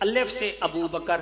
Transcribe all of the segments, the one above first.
الف سے ابو بکر،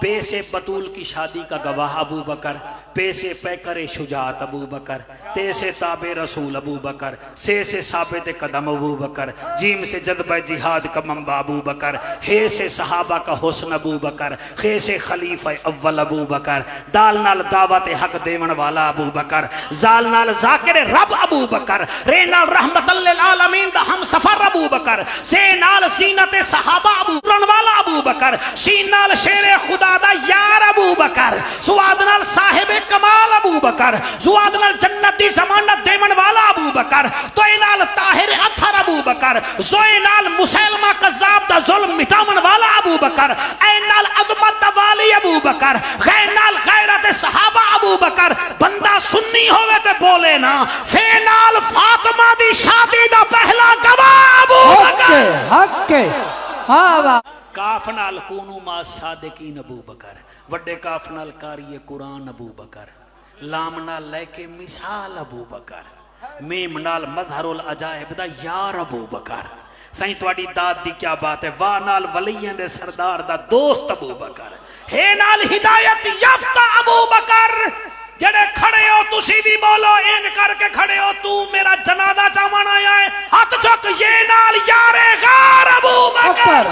بے سے بطول کی شادی کا گواہ ابو بکر، پے سے پیکر شجاعت ابو بکر، تے سے تابع رسول ابو بکر، سے ثابت قدم ابو بکر، جیم سے جذبہ جہاد کا منبع ابو بکر، ہے سے صحابہ کا حسن ابو بکر، خے سے خلیفہ اول ابو بکر، دال نال دعوت حق دیون والا ابو بکر، زال نال ذاکر رب ابو بکر، رے نال رحمت للعالمین دا ہم سفر ابو بکر، سے نال زینت صحابہ ابو والا ابو بکر، شین نال شیر خدا دا یار ابو بکر، سواد نال صاحب کمال ابو بکر، سواد نال جنتی ضمانت دیون والا ابو بکر، توئی نال طاہر اطہر ابو بکر، زوئی نال مسلمہ قذاب دا ظلم مٹاون والا ابو بکر، این نال عظمت دا والی ابو بکر، غیر نال غیرت صحابہ ابو بکر، بندہ سنی ہوئے تے بولے نا، فے نال فاطمہ دی شادی دا پہلا گواہ ابو بکر، حق کے کاف نال کونو ما صادقین ابو بکر، وڈے کاف نال کاری قرآن ابو بکر، لام نال لے کے مثال ابو بکر، میم نال مظہر العجائب دا یار ابو بکر، سائیں تواڈی داد دی کیا بات ہے، واہ نال ولیاں دے سردار دا دوست ابو بکر، ہے نال ہدایت یافتہ ابو بکر، جڑے کھڑے ہو تسی بھی بولو این کر کے کھڑے ہو تو میرا جنازہ چاہوانا آیا ہے، ہاتھ چک یہ نال یار غار ابو بکر،